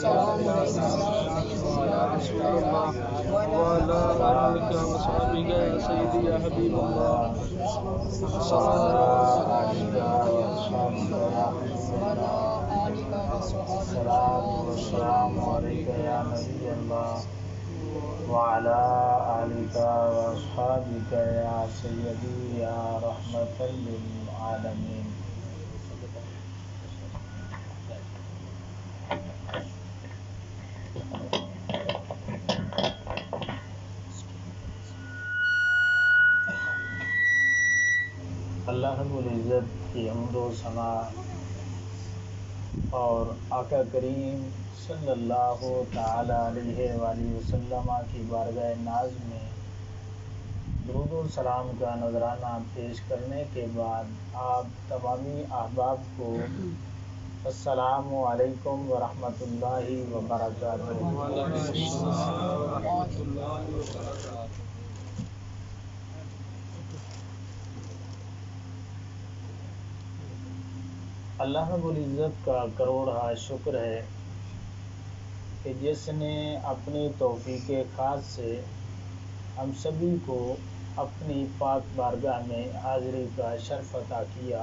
السلام علیکم یا رسول اللہ وعلی آلک و صحابک یا سیدی یا حبیب اللہ السلام والسلام علیک یا نبی اللہ وعلی آلک و اصحابک یا سیدی یا رحمت للعالمین. اللہ رب العزت کی حمد و ثنا اور آقا کریم صلی اللہ تعالی علیہ وآلہ وسلم کی بارگاہ ناز میں درود و سلام کا نذرانہ پیش کرنے کے بعد آپ تمامی احباب کو السلام علیکم ورحمۃ اللہ وبرکاتہ. اللہ رب العزت کا کروڑہ شکر ہے کہ جس نے اپنی توفیق خاص سے ہم سبھی کو اپنی پاک بارگاہ میں حاضری کا شرف عطا کیا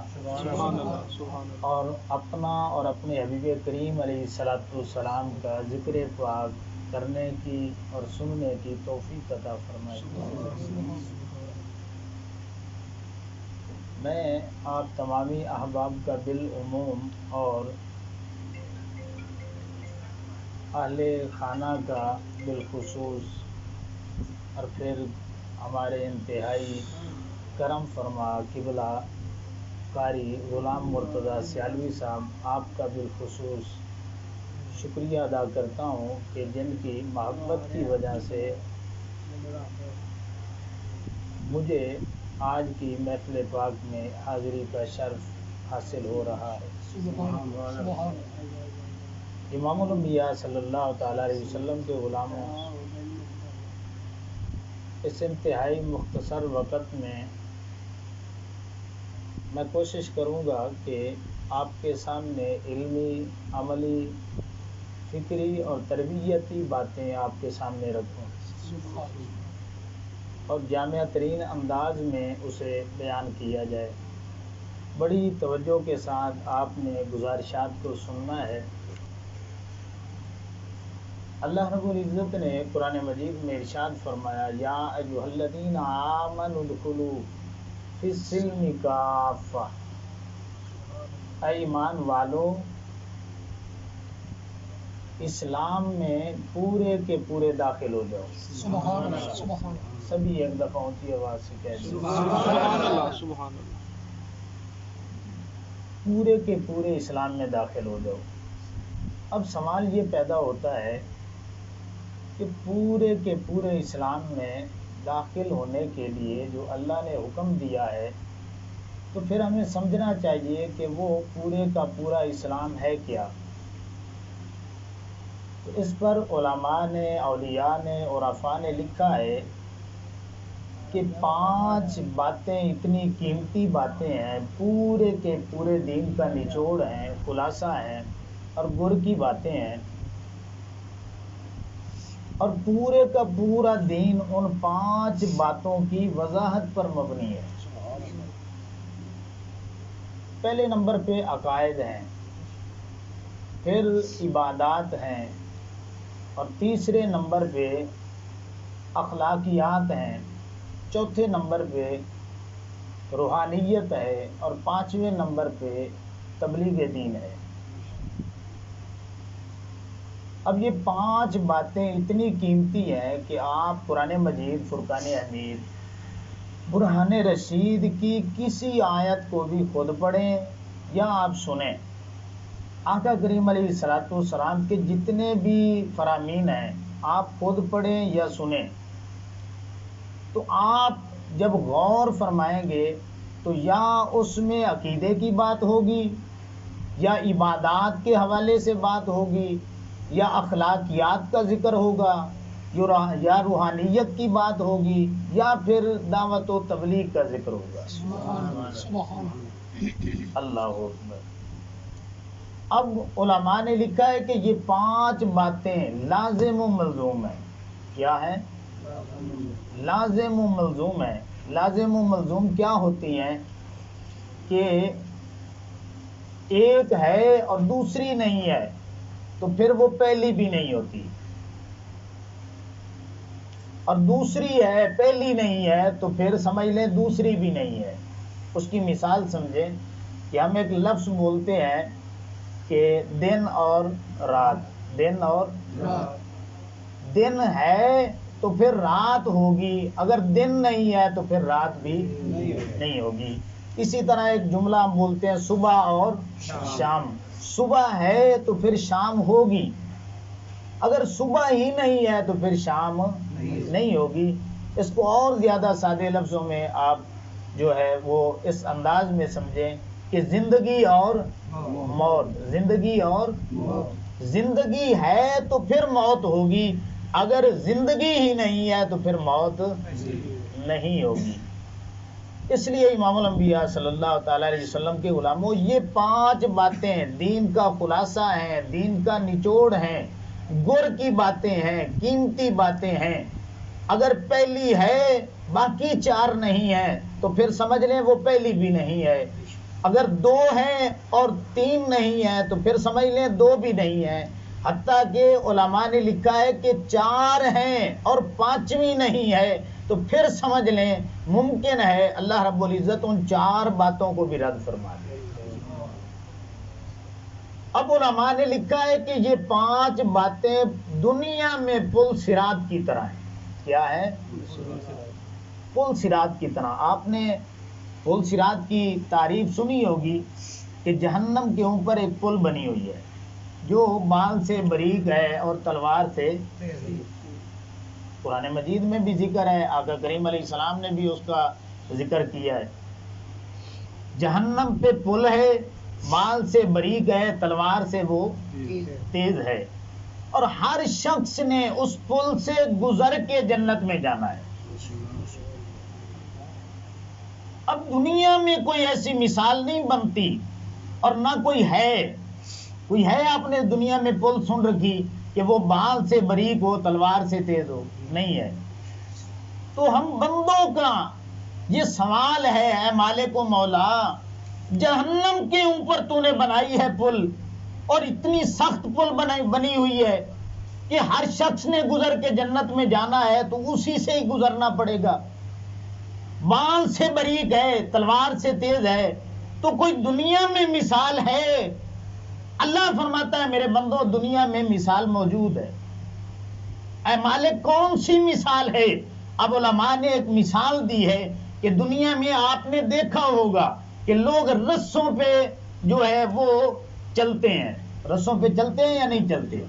اور اپنا اور اپنے حبیب کریم علیہ الصلوۃ والسلام کا ذکر پاک کرنے کی اور سننے کی توفیق عطا فرمائی. میں آپ تمامی احباب کا بالعموم اور اہل خانہ کا بالخصوص اور پھر ہمارے انتہائی کرم فرما قبلہ قاری غلام مرتضیٰ سیالوی صاحب آپ کا بالخصوص شکریہ ادا کرتا ہوں کہ جن کی محبت کی وجہ سے مجھے آج کی محفل پاک میں حاضری کا شرف حاصل ہو رہا ہے. امام الانبیاء صلی اللہ تعالیٰ علیہ وسلم کے غلاموں، اس انتہائی مختصر وقت میں کوشش کروں گا کہ آپ کے سامنے علمی، عملی، فکری اور تربیتی باتیں آپ کے سامنے رکھوں اور جامع ترین انداز میں اسے بیان کیا جائے. بڑی توجہ کے ساتھ آپ نے گزارشات کو سننا ہے. اللہ رب العزت نے قرآن مجید میں ارشاد فرمایا یا ایھا الذین آمنوا ادخلوا فی السلم کافہ، اے ایمان والو اسلام میں پورے کے پورے داخل ہو جاؤ. سبحان اللہ. سبھی ایک دفعہ اونچی آواز سے کہہ دیں سبحان اللہ. سبحان اللہ. پورے کے پورے اسلام میں داخل ہو جاؤ. اب سوال یہ پیدا ہوتا ہے کہ پورے کے پورے اسلام میں داخل ہونے کے لیے جو اللہ نے حکم دیا ہے تو پھر ہمیں سمجھنا چاہیے کہ وہ پورے کا پورا اسلام ہے کیا. تو اس پر علماء نے، اولیاء نے، عرفاء نے لکھا ہے کہ 5 باتیں اتنی قیمتی باتیں ہیں، پورے کے پورے دین کا نچوڑ ہیں، خلاصہ ہیں اور گر کی باتیں ہیں، اور پورے کا پورا دین ان 5 باتوں کی وضاحت پر مبنی ہے. پہلے نمبر پہ عقائد ہیں، پھر عبادات ہیں، اور تیسرے نمبر پہ اخلاقیات ہیں، چوتھے نمبر پہ روحانیت ہے، اور 5ویں نمبر پہ تبلیغ دین ہے. اب یہ 5 باتیں اتنی قیمتی ہیں کہ آپ قرآن مجید، فرقان حمید، برہان رشید کی کسی آیت کو بھی خود پڑھیں یا آپ سنیں. آقا کریم علیہ الصلوۃ والسلام کے جتنے بھی فرامین ہیں آپ خود پڑھیں یا سنیں تو آپ جب غور فرمائیں گے تو یا اس میں عقیدے کی بات ہوگی، یا عبادات کے حوالے سے بات ہوگی، یا اخلاقیات کا ذکر ہوگا، یا روحانیت کی بات ہوگی، یا پھر دعوت و تبلیغ کا ذکر ہوگا. اللہ اکبر. اب علماء نے لکھا ہے کہ یہ 5 باتیں لازم و ملزوم ہیں. کیا ہے؟ لازم و ملزوم ہے. لازم و ملزوم کیا ہوتی ہیں کہ ایک ہے اور دوسری نہیں ہے تو پھر وہ پہلی بھی نہیں ہوتی، اور دوسری ہے پہلی نہیں ہے تو پھر سمجھ لیں دوسری بھی نہیں ہے. اس کی مثال سمجھیں کہ ہم ایک لفظ بولتے ہیں کہ دن اور رات. دن اور دن ہے تو پھر رات ہوگی، اگر دن نہیں ہے تو پھر رات بھی نہیں ہوگی. اسی طرح ایک جملہ ہم بولتے ہیں صبح اور شام. صبح ہے تو پھر شام ہوگی، اگر صبح ہی نہیں ہے تو پھر شام نہیں ہوگی. اس کو اور زیادہ سادے لفظوں میں آپ جو ہے وہ اس انداز میں سمجھیں کہ زندگی اور موت. زندگی اور زندگی ہے تو پھر موت ہوگی، اگر زندگی ہی نہیں ہے تو پھر موت نہیں ہوگی. اس لیے امام الانبیاء صلی اللہ تعالی علیہ وسلم کے غلاموں یہ 5 باتیں دین کا خلاصہ ہیں، دین کا نچوڑ ہیں، گر کی باتیں ہیں، قیمتی باتیں ہیں. اگر پہلی ہے باقی 4 نہیں ہیں تو پھر سمجھ لیں وہ پہلی بھی نہیں ہے. اگر 2 ہیں اور 3 نہیں ہیں تو پھر سمجھ لیں 2 بھی نہیں ہیں. حتیٰ کہ علماء نے لکھا ہے کہ 4 ہیں اور 5ویں نہیں ہے تو پھر سمجھ لیں ممکن ہے اللہ رب العزت ان 4 باتوں کو بھی رد فرما دے. اب علماء نے لکھا ہے کہ یہ 5 باتیں دنیا میں پل صراط کی طرح ہیں. کیا ہے؟ پل صراط کی طرح. آپ نے پل صراط کی تعریف سنی ہوگی کہ جہنم کے اوپر ایک پل بنی ہوئی ہے جو بال سے باریک ہے اور تلوار سے. قرآن مجید میں بھی ذکر ہے، آقا کریم علیہ السلام نے بھی اس کا ذکر کیا ہے. جہنم پہ پل ہے، بال سے باریک ہے، تلوار سے وہ تیز ہے، اور ہر شخص نے اس پل سے گزر کے جنت میں جانا ہے. اب دنیا میں کوئی ایسی مثال نہیں بنتی اور نہ کوئی ہے. کوئی ہے آپ نے دنیا میں پل سن رکھی کہ وہ بال سے باریک ہو تلوار سے تیز ہو؟ نہیں ہے. تو ہم بندوں کا یہ سوال ہے، اے مالک و مولا، جہنم کے اوپر تو نے بنائی ہے پل، اور اتنی سخت پل بنی ہوئی ہے کہ ہر شخص نے گزر کے جنت میں جانا ہے تو اسی سے ہی گزرنا پڑے گا. بال سے باریک ہے، تلوار سے تیز ہے، تو کوئی دنیا میں مثال ہے؟ اللہ فرماتا ہے میرے بندو دنیا میں مثال موجود ہے. اے مالک کون سی مثال ہے؟ اب علماء نے ایک مثال دی ہے کہ دنیا میں آپ نے دیکھا ہوگا کہ لوگ رسوں پہ جو ہے وہ چلتے ہیں. رسوں پہ چلتے ہیں یا نہیں چلتے؟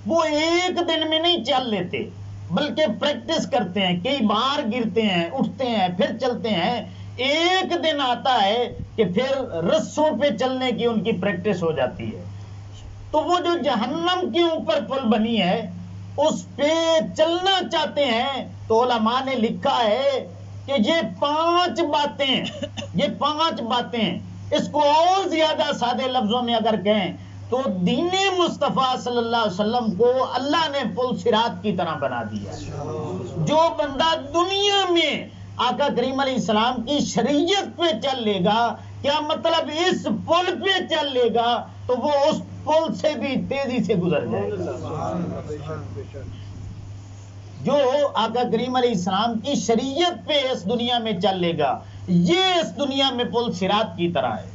وہ ایک دن میں نہیں چل لیتے بلکہ پریکٹس کرتے ہیں، کئی بار گرتے ہیں، اٹھتے ہیں، پھر چلتے ہیں. ایک دن آتا ہے کہ پھر رسوں پہ چلنے کی ان کی پریکٹس ہو جاتی ہے. تو وہ جو جہنم کے اوپر پل بنی ہے اس پہ چلنا چاہتے ہیں تو علماء نے لکھا ہے کہ یہ 5 باتیں اس کو اور زیادہ سادے لفظوں میں اگر کہیں تو دین مصطفیٰ صلی اللہ علیہ وسلم کو اللہ نے پل صراط کی طرح بنا دیا. جو بندہ دنیا میں آقا کریم علیہ السلام کی شریعت پہ چل لے گا، کیا مطلب اس پل پہ چل لے گا تو وہ اس پل سے بھی تیزی سے گزر جائے گا. جو آقا کریم علیہ السلام کی شریعت پہ اس دنیا میں چل لے گا یہ اس دنیا میں پل صراط کی طرح ہے.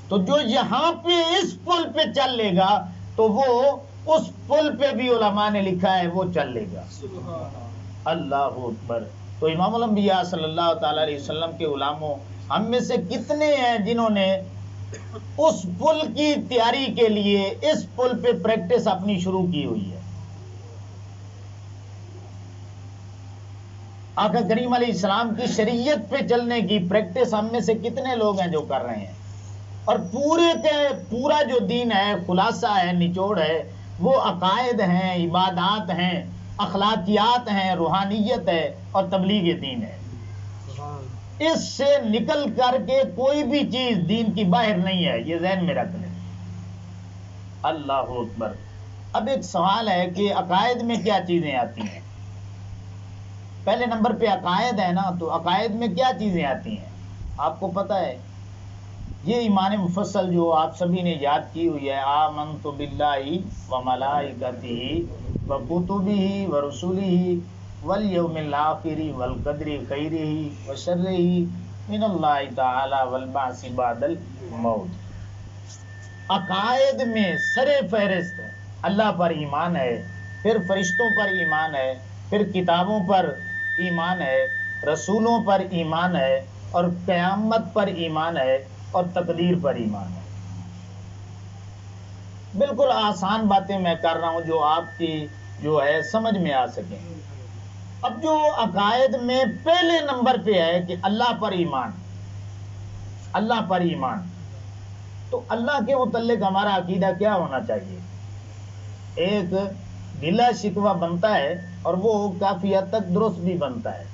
تو جو یہاں پہ اس پل پہ چل لے گا تو وہ اس پل پہ بھی علماء نے لکھا ہے وہ چل لے گا. اللہ اکبر. تو امام الانبیاء صلی اللہ تعالی علیہ وسلم کے غلاموں ہم میں سے کتنے ہیں جنہوں نے اس پل کی تیاری کے لیے اس پل پہ پریکٹس اپنی شروع کی ہوئی ہے؟ آقا کریم علیہ السلام کی شریعت پہ چلنے کی پریکٹس ہم میں سے کتنے لوگ ہیں جو کر رہے ہیں؟ اور پورا جو دین ہے، خلاصہ ہے، نچوڑ ہے، وہ عقائد ہیں، عبادات ہیں، اخلاقیات ہیں، روحانیت ہے اور تبلیغ دین ہے. اس سے نکل کر کے کوئی بھی چیز دین کی باہر نہیں ہے، یہ ذہن میں رکھ لیں. اللہ اکبر. اب ایک سوال ہے کہ عقائد میں کیا چیزیں آتی ہیں؟ پہلے نمبر پہ عقائد ہے نا، تو عقائد میں کیا چیزیں آتی ہیں آپ کو پتہ ہے؟ یہ ایمان مفصل جو آپ سبھی نے یاد کی ہوئی ہے، آمنت باللہ و ملائکتہ و کتبہ و رسلہ والیوم الآخر والقدر خیرہ و شرہ من اللہ تعالی والبعث بعد الموت. عقائد میں سر فہرست اللہ پر ایمان ہے، پھر فرشتوں پر ایمان ہے، پھر کتابوں پر ایمان ہے، رسولوں پر ایمان ہے، اور قیامت پر ایمان ہے، اور تقدیر پر ایمان ہے. بالکل آسان باتیں میں کر رہا ہوں جو آپ کی جو ہے سمجھ میں آ سکیں. اب جو عقائد میں پہلے نمبر پہ ہے کہ اللہ پر ایمان، اللہ پر ایمان، تو اللہ کے متعلق ہمارا عقیدہ کیا ہونا چاہیے؟ ایک گلا شکوہ بنتا ہے، اور وہ کافی حد تک درست بھی بنتا ہے،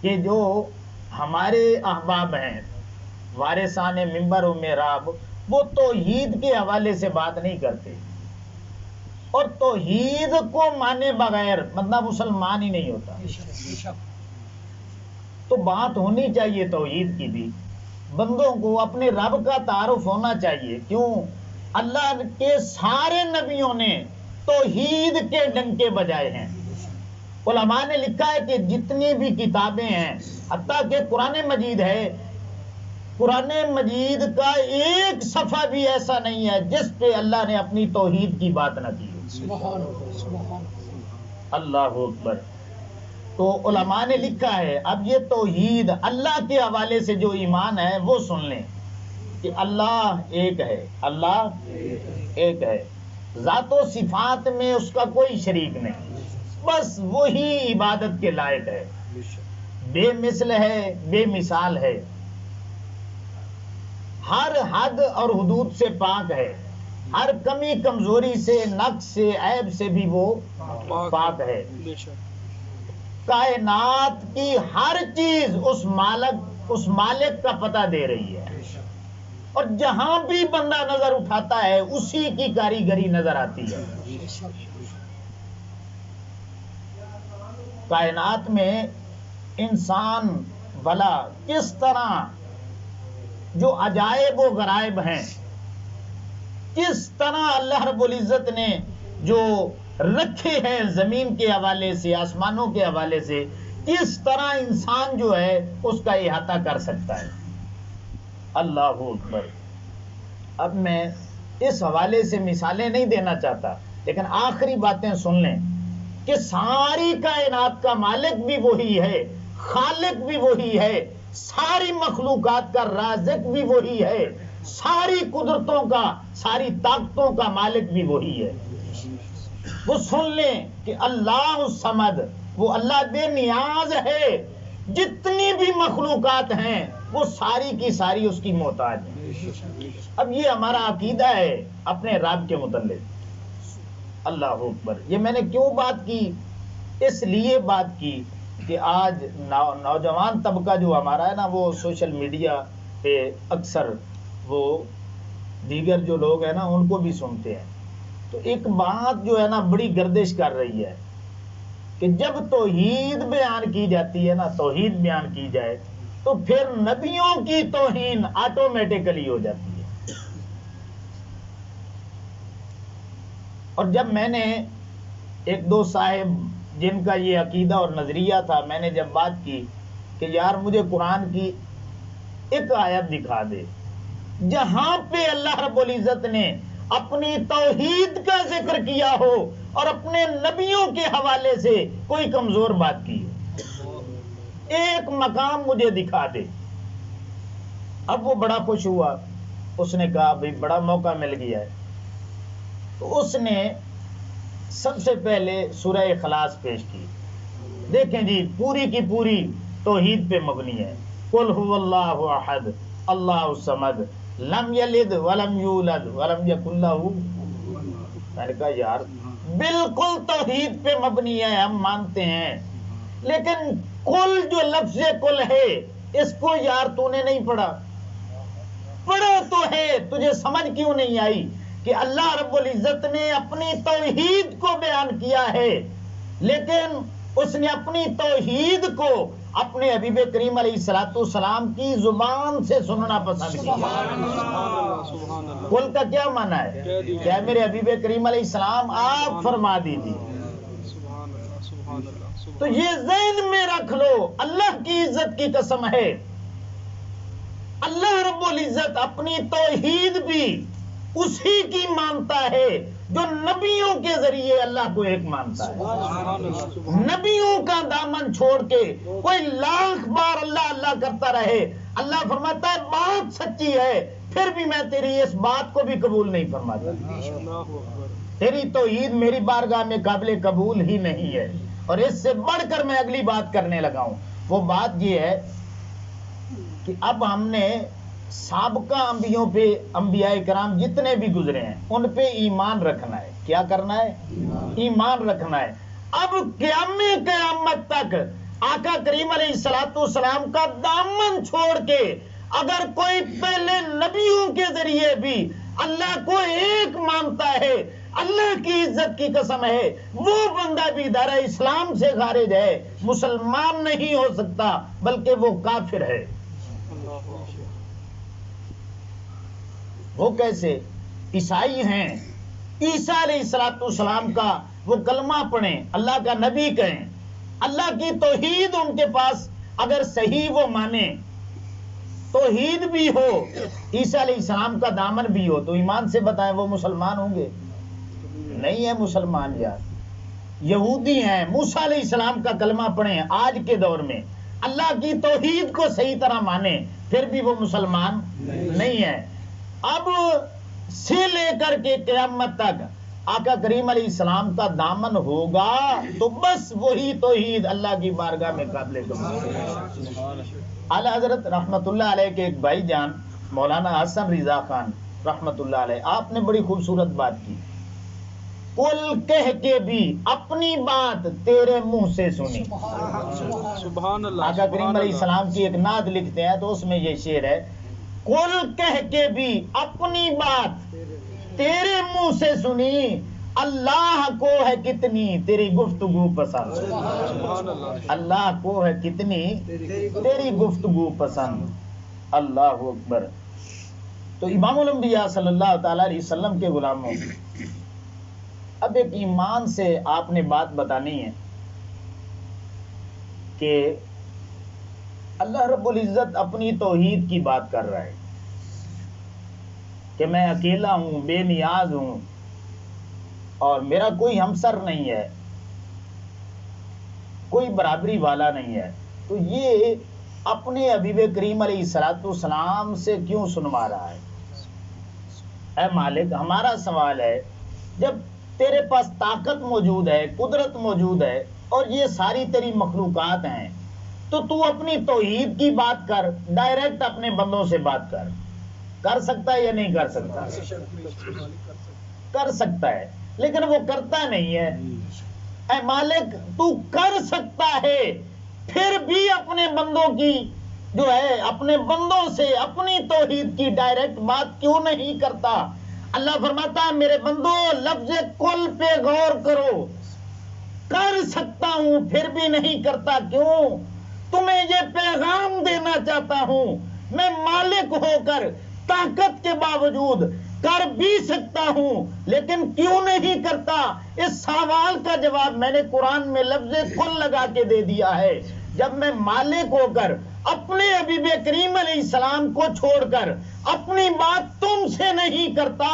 کہ جو ہمارے احباب ہیں وارثان منبر و محراب، وہ توحید کے حوالے سے بات نہیں کرتے، اور توحید کو مانے بغیر بندہ مسلمان ہی نہیں ہوتا. تو بات ہونی چاہیے توحید کی بھی، بندوں کو اپنے رب کا تعارف ہونا چاہیے. کیوں؟ اللہ کے سارے نبیوں نے توحید کے ڈنکے بجائے ہیں. علماء نے لکھا ہے کہ جتنی بھی کتابیں ہیں، حتیٰ کہ قرآن مجید ہے، قرآن مجید کا ایک صفحہ بھی ایسا نہیں ہے جس پہ اللہ نے اپنی توحید کی بات نہ کی. اللہ اکبر. تو علماء نے لکھا ہے، اب یہ توحید اللہ کے حوالے سے جو ایمان ہے وہ سن لیں کہ اللہ ایک ہے، اللہ ایک ہے، ذات و صفات میں اس کا کوئی شریک نہیں، بس وہی عبادت کے لائق ہے، بے مثل ہے، بے مثال ہے، ہر حد اور حدود سے پاک ہے، ہر کمی کمزوری سے، نقص سے، عیب سے بھی وہ پاک ہے. کائنات کی ہر چیز اس مالک کا پتہ دے رہی ہے، اور جہاں بھی بندہ نظر اٹھاتا ہے اسی کی کاریگری نظر آتی ہے. کائنات میں انسان بھلا کس طرح جو عجائب و غرائب ہیں، کس طرح اللہ رب العزت نے جو رکھے ہیں زمین کے حوالے سے، آسمانوں کے حوالے سے، کس طرح انسان جو ہے اس کا احاطہ کر سکتا ہے. اللہ اکبر. اب میں اس حوالے سے مثالیں نہیں دینا چاہتا، لیکن آخری باتیں سن لیں کہ ساری کائنات کا مالک بھی وہی ہے، خالق بھی وہی ہے، ساری مخلوقات کا رازق بھی وہی ہے، ساری قدرتوں کا، ساری طاقتوں کا مالک بھی وہی ہے. وہ سن لیں کہ اللہ الصمد، وہ اللہ بے نیاز ہے، جتنی بھی مخلوقات ہیں وہ ساری کی ساری اس کی محتاج ہیں. اب یہ ہمارا عقیدہ ہے اپنے رب کے متعلق. اللہ اکبر. یہ میں نے کیوں بات کی؟ اس لیے بات کی کہ آج نوجوان طبقہ جو ہمارا ہے نا، وہ سوشل میڈیا پہ اکثر وہ دیگر جو لوگ ہیں نا ان کو بھی سنتے ہیں. تو ایک بات جو ہے نا بڑی گردش کر رہی ہے کہ جب توحید بیان کی جاتی ہے نا، توحید بیان کی جائے تو پھر نبیوں کی توہین آٹومیٹکلی ہو جاتی ہے. اور جب میں نے ایک دو صاحب جن کا یہ عقیدہ اور نظریہ تھا، میں نے جب بات کی کہ یار مجھے قرآن کی ایک آیت دکھا دے جہاں پہ اللہ رب العزت نے اپنی توحید کا ذکر کیا ہو اور اپنے نبیوں کے حوالے سے کوئی کمزور بات کی ہو، ایک مقام مجھے دکھا دے. اب وہ بڑا خوش ہوا، اس نے کہا بھئی بڑا موقع مل گیا ہے. تو اس نے سب سے پہلے سورہ اخلاص پیش کی. دیکھیں جی پوری کی پوری توحید پہ مبنی ہے. قل هو اللہ احد اللہ الصمد لم یلد ولم یولد ولم یکن لہ. میں نے کہا یار بالکل توحید پہ مبنی ہے، ہم مانتے ہیں، لیکن کل جو لفظ کل ہے اس کو یار تو نے نہیں پڑھا. پڑھا تو ہے، تجھے سمجھ کیوں نہیں آئی کہ اللہ رب العزت نے اپنی توحید کو بیان کیا ہے، لیکن اس نے اپنی توحید کو اپنے حبیب کریم علیہ الصلوۃ والسلام کی زبان سے سننا پسند کیا۔ سبحان اللہ قل کا کیا معنی ہے؟ کیا میرے حبیب کریم علیہ السلام آپ فرما دیجیے۔ سبحان اللہ سبحان اللہ تو یہ ذہن میں رکھ لو، اللہ کی عزت کی قسم ہے، اللہ رب العزت اپنی توحید بھی اسی کی مانتا ہے جو نبیوں کے ذریعے اللہ کو ایک مانتا ہے۔ نبیوں کا دامن چھوڑ کے کوئی لاکھ بار اللہ اللہ کرتا رہے، اللہ فرماتا ہے بات سچی ہے، پھر بھی میں تیری اس بات کو بھی قبول نہیں فرماتا، تیری توحید میری بارگاہ میں قابل قبول ہی نہیں ہے۔ اور اس سے بڑھ کر میں اگلی بات کرنے لگا ہوں، وہ بات یہ ہے کہ اب ہم نے سابقہ انبیوں پہ، انبیاء کرام جتنے بھی گزرے ہیں ان پہ ایمان رکھنا ہے۔ کیا کرنا ہے؟ ایمان رکھنا ہے۔ اب قیامت تک آقا کریم علیہ الصلوۃ والسلام کا دامن چھوڑ کے اگر کوئی پہلے نبیوں کے ذریعے بھی اللہ کو ایک مانتا ہے، اللہ کی عزت کی قسم ہے، وہ بندہ بھی دار اسلام سے خارج ہے، مسلمان نہیں ہو سکتا بلکہ وہ کافر ہے۔ وہ کیسے؟ عیسائی ہیں، عیسیٰ علیہ الصلوۃ والسلام کا وہ کلمہ پڑھیں، اللہ کا نبی کہیں، اللہ کی توحید ان کے پاس اگر صحیح وہ مانے، توحید بھی ہو، عیسیٰ علیہ السلام کا دامن بھی ہو، تو ایمان سے بتائیں وہ مسلمان ہوں گے؟ نہیں ہے مسلمان یار، یہودی ہیں، موسیٰ علیہ السلام کا کلمہ پڑھیں آج کے دور میں، اللہ کی توحید کو صحیح طرح مانیں، پھر بھی وہ مسلمان نہیں ہے۔ اب سے لے کر کے قیامت تک آقا کریم علیہ السلام کا دامن ہوگا تو بس وہی توحید اللہ کی بارگاہ میں قابل قبول۔ اعلی حضرت رحمت اللہ علیہ کے ایک بھائی جان مولانا حسن رضا خان رحمت اللہ علیہ، آپ نے بڑی خوبصورت بات کی، کل کہہ کے بھی اپنی بات تیرے منہ سے سنی۔ سبحان اللہ آقا کریم علیہ السلام کی ایک نعت لکھتے ہیں تو اس میں یہ شعر ہے، کل کہہ کے بھی اپنی بات تیرے منہ سے سنی، اللہ کو ہے کتنی تیری گفتگو پسند، سبحان اللہ اللہ کو ہے کتنی تیری گفتگو پسند، اللہ اکبر۔ تو امام الانبیاء صلی اللہ تعالی علیہ وسلم کے غلاموں، اب ایک ایمان سے آپ نے بات بتانی ہے کہ اللہ رب العزت اپنی توحید کی بات کر رہا ہے کہ میں اکیلا ہوں، بے نیاز ہوں اور میرا کوئی ہمسر نہیں ہے، کوئی برابری والا نہیں ہے، تو یہ اپنے حبیب کریم علیہ الصلوۃ والسلام سے کیوں سنوا رہا ہے؟ اے مالک، ہمارا سوال ہے، جب تیرے پاس طاقت موجود ہے، قدرت موجود ہے اور یہ ساری تیری مخلوقات ہیں، تو اپنی توحید کی بات کر، ڈائریکٹ اپنے بندوں سے بات کر سکتا ہے یا نہیں کر سکتا؟ کر سکتا ہے، لیکن وہ کرتا نہیں ہے۔ اے مالک، تو کر سکتا ہے، پھر بھی اپنے بندوں کی جو ہے، اپنے بندوں سے اپنی توحید کی ڈائریکٹ بات کیوں نہیں کرتا؟ اللہ فرماتا ہے میرے بندو لفظ کل پہ غور کرو، کر سکتا ہوں پھر بھی نہیں کرتا، کیوں؟ تمہیں یہ پیغام دینا چاہتا ہوں، میں مالک ہو کر طاقت کے باوجود کر بھی سکتا ہوں، لیکن کیوں نہیں کرتا؟ اس سوال کا جواب میں نے قرآن میں لفظ کل لگا کے دے دیا ہے۔ جب میں مالک ہو کر اپنے حبیب کریم علیہ السلام کو چھوڑ کر اپنی بات تم سے نہیں کرتا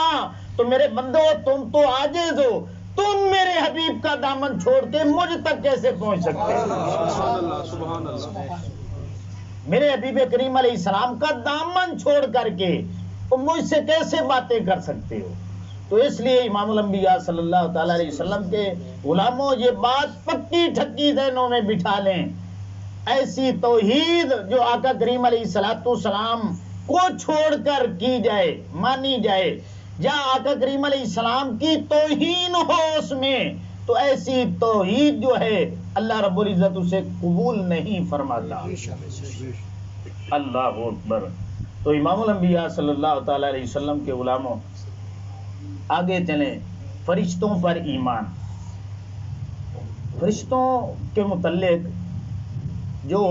تو میرے بندو تم تو عاجز ہو، تم میرے حبیب کا دامن چھوڑ کے مجھ تک کیسے پہنچ سکتے ہو؟ سبحان اللہ میرے حبیب کریم علیہ السلام کا دامن چھوڑ کر کے تم مجھ سے کیسے باتیں کر سکتے ہو؟ تو اس لیے امام الانبیاء صلی اللہ تعالی علیہ وسلم کے غلاموں، یہ بات پکی ٹھکی ذہنوں میں بٹھا لیں، ایسی توحید جو آقا کریم علیہ الصلوۃ والسلام کو چھوڑ کر کی جائے، مانی جائے، یا آقا کریم علیہ السلام کی توہین ہو اس میں، تو ایسی توحید جو ہے اللہ رب العزت اسے قبول نہیں فرماتا۔ اللہ اکبر۔ تو امام الانبیاء صلی اللہ تعالی علیہ وسلم کے غلاموں، آگے چلیں، فرشتوں پر ایمان۔ فرشتوں کے متعلق جو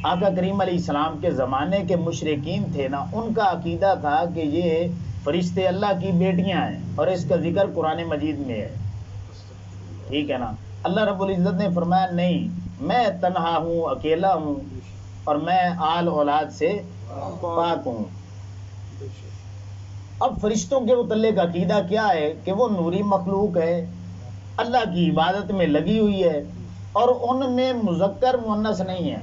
آقا کریم علیہ السلام کے زمانے کے مشرکین تھے نا، ان کا عقیدہ تھا کہ یہ فرشتے اللہ کی بیٹیاں ہیں، اور اس کا ذکر قرآن مجید میں ہے، ٹھیک ہے نا۔ اللہ رب العزت نے فرمایا نہیں، میں تنہا ہوں، اکیلا ہوں، اور میں آل اولاد سے پاک ہوں۔ اب فرشتوں کے متعلق عقیدہ کیا ہے کہ وہ نوری مخلوق ہے، اللہ کی عبادت میں لگی ہوئی ہے، اور ان میں مذکر مؤنث نہیں ہے۔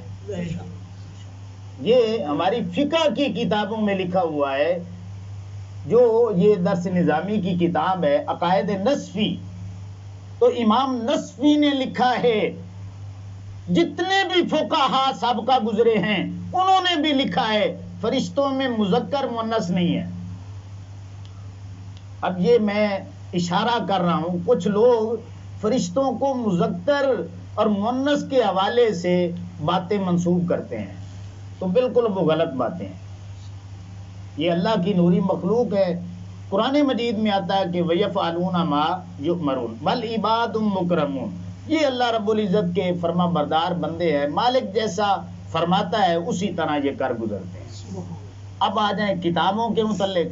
یہ ہماری فقہ کی کتابوں میں لکھا ہوا ہے، جو یہ درس نظامی کی کتاب ہے عقائد نصفی، تو امام نصفی نے لکھا ہے، جتنے بھی فقہا سابقہ گزرے ہیں انہوں نے بھی لکھا ہے فرشتوں میں مذکر مؤنث نہیں ہے۔ اب یہ میں اشارہ کر رہا ہوں، کچھ لوگ فرشتوں کو مذکر اور مؤنث کے حوالے سے باتیں منسوب کرتے ہیں، تو بالکل وہ غلط باتیں ہیں۔ یہ اللہ کی نوری مخلوق ہے۔ قرآن مجید میں آتا ہے کہ وَيَفْعَلُونَ مَا يُؤْمَرُونَ بَلْ عِبَادٌ مُكْرَمُونَ، یہ اللہ رب العزت کے فرما بردار بندے ہیں، مالک جیسا فرماتا ہے اسی طرح یہ کر گزرتے ہیں۔ اب آ جائیں کتابوں کے متعلق۔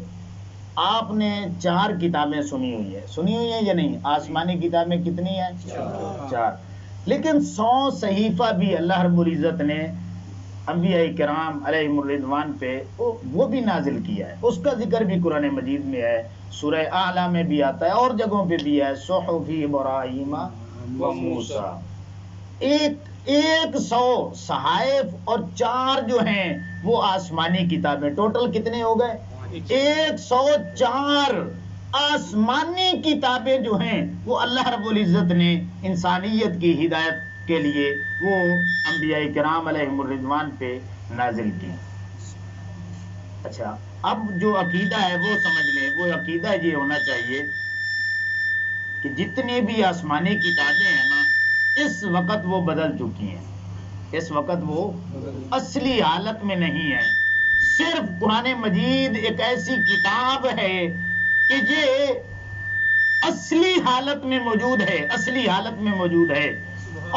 آپ نے 4 کتابیں سنی ہوئی ہیں یا نہیں؟ آسمانی کتابیں کتنی ہیں؟ 4۔ لیکن 100 صحیفہ بھی اللہ رب العزت نے انبیاء کرام علیہم الرضوان پہ وہ بھی نازل کیا ہے، اس کا ذکر بھی قرآن مجید میں ہے، سورہ اعلیٰ میں بھی آتا ہے اور جگہوں پہ بھی ہے، صحف ابراہیم و موسیٰ۔ 100 صحائف اور 4 جو ہیں وہ آسمانی کتابیں، ٹوٹل کتنے ہو گئے؟ 104 آسمانی کتابیں جو ہیں وہ اللہ رب العزت نے انسانیت کی ہدایت کے لیے وہ انبیاء کرام علیہم الرضوان پہ نازل کی۔ اچھا، اب جو عقیدہ ہے وہ سمجھ لیں، وہ عقیدہ یہ ہونا چاہیے کہ جتنی بھی آسمانی کتابیں ہیں نا، اس وقت وہ بدل چکی ہیں، اس وقت وہ اصلی حالت میں نہیں ہے۔ صرف قرآن مجید ایک ایسی کتاب ہے کہ یہ اصلی حالت میں موجود ہے، اصلی حالت میں موجود ہے،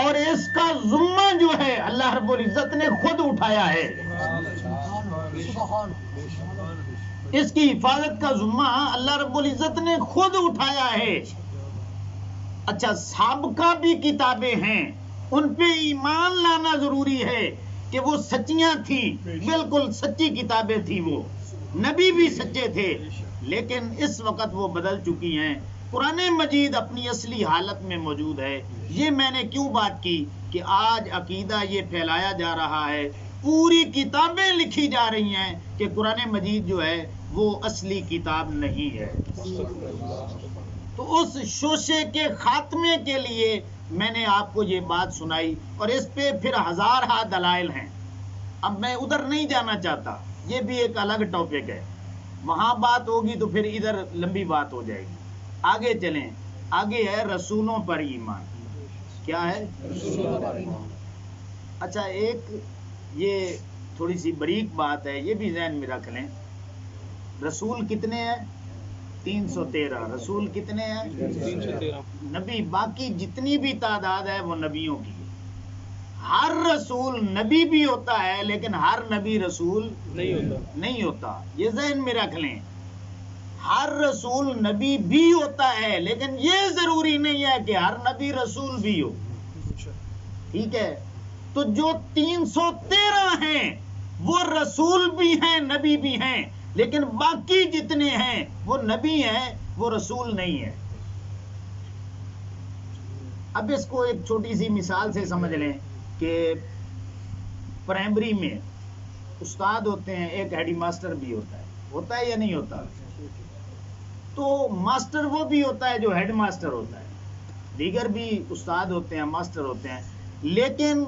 اور اس کا ذمہ جو ہے اللہ رب العزت نے خود اٹھایا ہے۔ اس کی حفاظت کا ذمہ اللہ رب العزت نے خود اٹھایا ہے۔ اچھا، سابقہ بھی کتابیں ہیں، ان پہ ایمان لانا ضروری ہے کہ وہ سچیاں تھیں، بالکل سچی کتابیں تھیں، وہ نبی بھی سچے تھے، لیکن اس وقت وہ بدل چکی ہیں۔ قرآن مجید اپنی اصلی حالت میں موجود ہے۔ یہ میں نے کیوں بات کی کہ آج عقیدہ یہ پھیلایا جا رہا ہے، پوری کتابیں لکھی جا رہی ہیں کہ قرآن مجید جو ہے وہ اصلی کتاب نہیں ہے۔ تو اس شوشے کے خاتمے کے لیے میں نے آپ کو یہ بات سنائی، اور اس پہ پھر ہزارہ دلائل ہیں۔ اب میں ادھر نہیں جانا چاہتا، یہ بھی ایک الگ ٹاپک ہے، وہاں بات ہوگی تو پھر ادھر لمبی بات ہو جائے گی۔ آگے چلیں، آگے ہے رسولوں پر ایمان۔ کیا ہے؟ اچھا، ایک یہ تھوڑی سی بریک بات ہے، یہ بھی ذہن میں رکھ لیں، رسول کتنے ہیں؟ 313۔ رسول کتنے ہیں؟ 313 نبی، باقی جتنی بھی تعداد ہے وہ نبیوں کی۔ ہر رسول نبی بھی ہوتا ہے لیکن ہر نبی رسول نہیں ہوتا، یہ ذہن میں رکھ لیں۔ ہر رسول نبی بھی ہوتا ہے لیکن یہ ضروری نہیں ہے کہ ہر نبی رسول بھی ہو، ٹھیک ہے؟ تو جو 313 ہیں وہ رسول بھی ہیں، نبی بھی ہیں، لیکن باقی جتنے ہیں وہ نبی ہیں، وہ رسول نہیں ہے۔ اب اس کو ایک چھوٹی سی مثال سے سمجھ لیں کہ پرائمری میں استاد ہوتے ہیں، ایک ہیڈ ماسٹر بھی ہوتا ہے یا نہیں ہوتا؟ تو ماسٹر وہ بھی ہوتا ہے جو ہیڈ ماسٹر ہوتا ہے، دیگر بھی استاد ہوتے ہیں، ماسٹر ہوتے ہیں، لیکن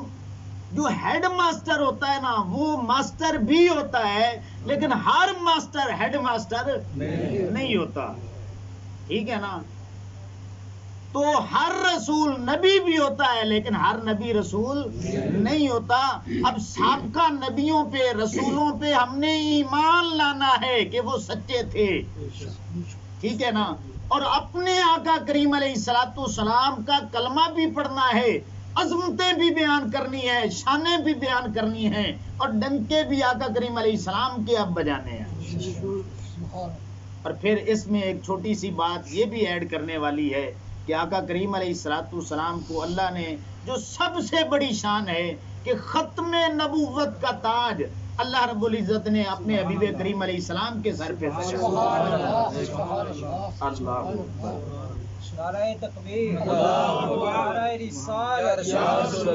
جو ہیڈ ماسٹر ہوتا ہے نا وہ ماسٹر بھی ہوتا ہے لیکن ہر ماسٹر ہیڈ ماسٹر نہیں ہوتا، ٹھیک ہے نا؟ تو ہر رسول نبی بھی ہوتا ہے لیکن ہر نبی رسول نہیں ہوتا۔ اب سابقہ نبیوں پہ، رسولوں پہ ہم نے ایمان لانا ہے کہ وہ سچے تھے، ٹھیک ہے نا، اور اپنے آقا کریم علیہ الصلوۃ والسلام کا کلمہ بھی پڑھنا ہے، عظمتیں بھی بیان کرنی ہے، شانیں بھی بیان کرنی ہیں، اور ڈنکے بھی آقا کریم علیہ السلام کے اب بجانے ہیں۔ اور پھر اس میں ایک چھوٹی سی بات یہ بھی ایڈ کرنے والی ہے کہ آقا کریم علیہ الصلوۃ والسلام کو اللہ نے جو سب سے بڑی شان ہے کہ ختم نبوت کا تاج اللہ رب العزت نے اپنے حبیب کریم علیہ السلام کے سر پہ اللہ نعرہ تکبیر، نعرہ رسالت،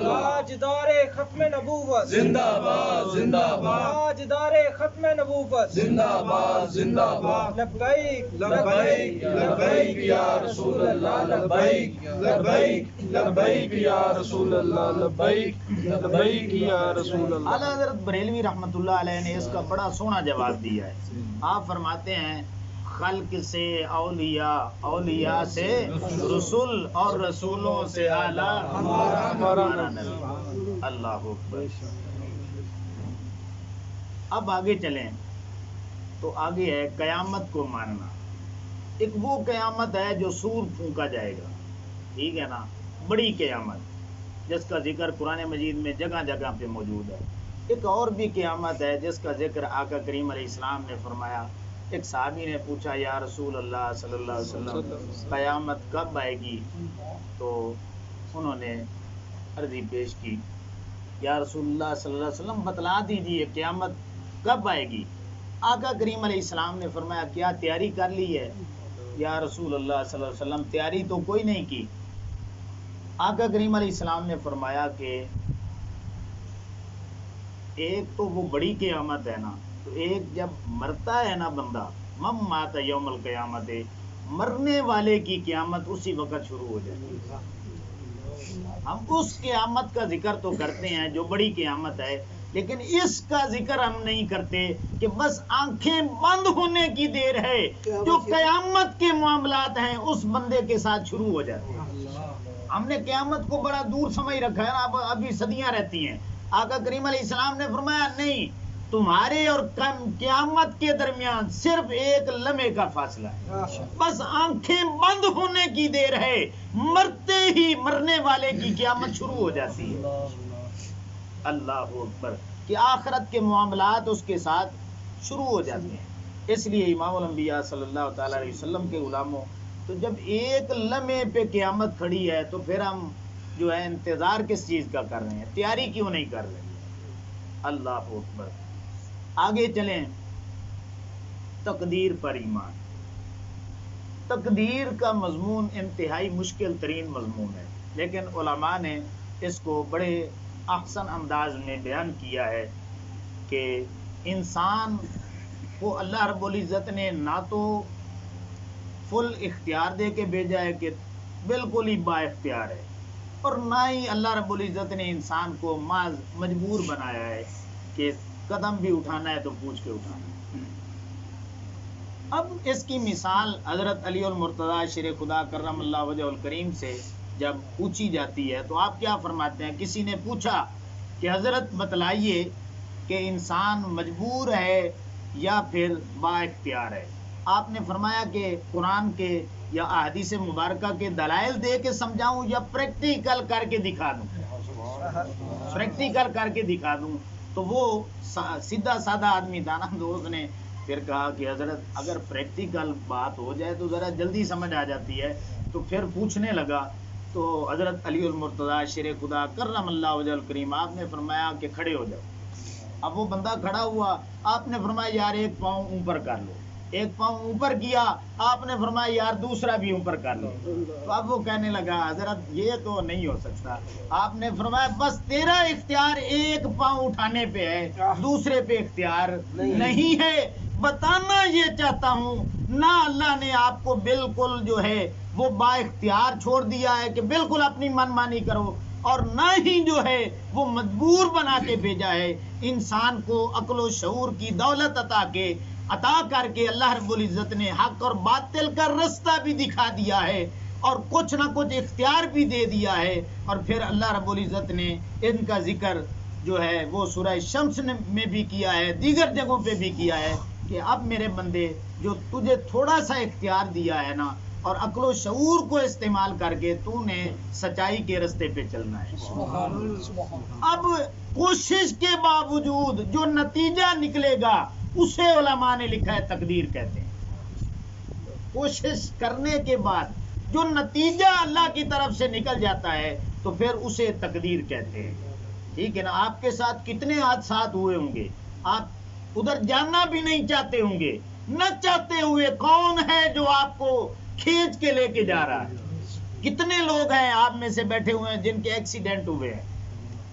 تاجدار ختم نبوت زندہ باد، زندہ باد، تاجدار ختم نبوت زندہ باد، زندہ باد، لبیک لبیک لبیک یا رسول اللہ، لبیک لبیک لبیک یا رسول اللہ، لبیک لبیک یا رسول اللہ۔ اعلیٰ حضرت بریلوی رحمۃ اللہ علیہ نے اس کا بڑا سونا جواب دیا ہے۔ آپ فرماتے ہیں خلق سے اولیاء، اولیاء سے رسول، اور رسولوں سے اعلیٰ ہمارا نبی۔ اللہ اکبر۔ اب آگے چلیں تو آگے ہے قیامت کو ماننا۔ ایک وہ قیامت ہے جو سور پھونکا جائے گا، ٹھیک ہے نا، بڑی قیامت جس کا ذکر قرآن مجید میں جگہ جگہ پہ موجود ہے۔ ایک اور بھی قیامت ہے جس کا ذکر آقا کریم علیہ السلام نے فرمایا۔ ایک صحابی نے پوچھا یا رسول اللہ صلی اللہ علیہ وسلم قیامت کب آئے گی؟ تو انہوں نے عرضی پیش کی یا رسول اللہ صلی اللہ علیہ وسلم بتلا دیجیے قیامت کب آئے گی؟ آقا کریم علیہ السلام نے فرمایا کیا تیاری کر لی ہے؟ یا رسول اللہ صلی اللہ علیہ وسلم تیاری تو کوئی نہیں کی۔ آقا کریم علیہ السلام نے فرمایا کہ ایک تو وہ بڑی قیامت ہے نا، تو ایک جب مرتا ہے نا بندہ، مم مات یوم القیامت، مرنے والے کی قیامت اسی وقت شروع ہو جاتی ہے۔ ہم اس قیامت کا ذکر تو کرتے ہیں جو بڑی قیامت ہے، لیکن اس کا ذکر ہم نہیں کرتے کہ بس آنکھیں بند ہونے کی دیر ہے، جو قیامت کے معاملات ہیں اس بندے کے ساتھ شروع ہو جاتے ہیں۔ ہم نے قیامت کو بڑا دور سمجھ رکھا ہے نا، ابھی صدیاں رہتی ہیں۔ آقا کریم علیہ السلام نے فرمایا نہیں، تمہارے اور قیامت کے درمیان صرف ایک لمحے کا فاصلہ ہے، بس آنکھیں بند ہونے کی دیر ہے، مرتے ہی مرنے والے کی قیامت شروع ہو جاتی ہے۔ اللہ اکبر، کہ آخرت کے معاملات اس کے ساتھ شروع ہو جاتے ہیں۔ اس لیے امام الانبیاء صلی اللہ تعالی علیہ وسلم کے غلاموں، تو جب ایک لمحے پہ قیامت کھڑی ہے تو پھر ہم جو ہے انتظار کس چیز کا کر رہے ہیں؟ تیاری کیوں نہیں کر رہے؟ اللہ اکبر۔ آگے چلیں، تقدیر پر ایمان۔ تقدیر کا مضمون انتہائی مشکل ترین مضمون ہے، لیکن علماء نے اس کو بڑے احسن انداز میں بیان کیا ہے کہ انسان کو اللہ رب العزت نے نہ تو فل اختیار دے کے بھیجا ہے کہ بالکل ہی با اختیار ہے، اور نہ ہی اللہ رب العزت نے انسان کو مجبور بنایا ہے کہ قدم بھی اٹھانا ہے تو پوچھ کے اٹھانا ہے۔ اب اس کی مثال حضرت علی المرتضیٰ شیر خدا کرم اللہ وجہ الکریم سے جب پوچھی جاتی ہے تو آپ کیا فرماتے ہیں؟ کسی نے پوچھا کہ حضرت بتلائیے کہ انسان مجبور ہے یا پھر با اختیار ہے؟ آپ نے فرمایا کہ قرآن کے یا احادیث مبارکہ کے دلائل دے کے سمجھاؤں یا پریکٹیکل کر کے دکھا دوں؟ پریکٹیکل کر کے دکھا دوں۔ تو وہ سیدھا سادہ آدمی تھا نا، دوست نے پھر کہا کہ حضرت اگر پریکٹیکل بات ہو جائے تو ذرا جلدی سمجھ آ جاتی ہے۔ تو پھر پوچھنے لگا تو حضرت علی المرتضیٰ شیر خدا کرم اللہ وجہ الکریم آپ نے فرمایا کہ کھڑے ہو جاؤ۔ اب وہ بندہ کھڑا ہوا، آپ نے فرمایا یار ایک پاؤں اوپر کر لو۔ ایک پاؤں اوپر کیا، آپ نے فرمایا یار دوسرا بھی اوپر کر لو۔ تو اب وہ کہنے لگا حضرت یہ تو نہیں ہو سکتا۔ آپ نے فرمایا بس تیرا اختیار ایک پاؤں اٹھانے پہ ہے، دوسرے پہ اختیار نہیں ہے۔ بتانا یہ چاہتا ہوں نہ اللہ نے آپ کو بالکل جو ہے وہ با اختیار چھوڑ دیا ہے کہ بالکل اپنی من مانی کرو، اور نہ ہی جو ہے وہ مجبور بنا کے بھیجا ہے۔ انسان کو عقل و شعور کی دولت عطا کر کے اللہ رب العزت نے حق اور باطل کا رستہ بھی دکھا دیا ہے، اور کچھ نہ کچھ اختیار بھی دے دیا ہے۔ اور پھر اللہ رب العزت نے ان کا ذکر جو ہے وہ سورہ شمس میں بھی کیا ہے، دیگر جگہوں پہ بھی کیا ہے کہ اب میرے بندے جو تجھے تھوڑا سا اختیار دیا ہے نا اور عقل و شعور کو استعمال کر کے تو نے سچائی کے رستے پہ چلنا ہے. اب کوشش کے باوجود جو نتیجہ نکلے گا اسے علماء نے لکھا ہے تقدیر کہتے ہیں. کوشش کرنے کے بعد جو نتیجہ اللہ کی طرف سے نکل جاتا ہے تو پھر اسے تقدیر کہتے ہیں. ٹھیک ہے نا. آپ کے ساتھ کتنے حادثات ہوئے ہوں گے, آپ ادھر جانا بھی نہیں چاہتے ہوں گے, نہ چاہتے ہوئے کون ہے جو آپ کو کھینچ کے لے کے جا رہا ہے. کتنے لوگ ہیں آپ میں سے بیٹھے ہوئے ہیں جن کے ایکسیڈنٹ ہوئے ہیں.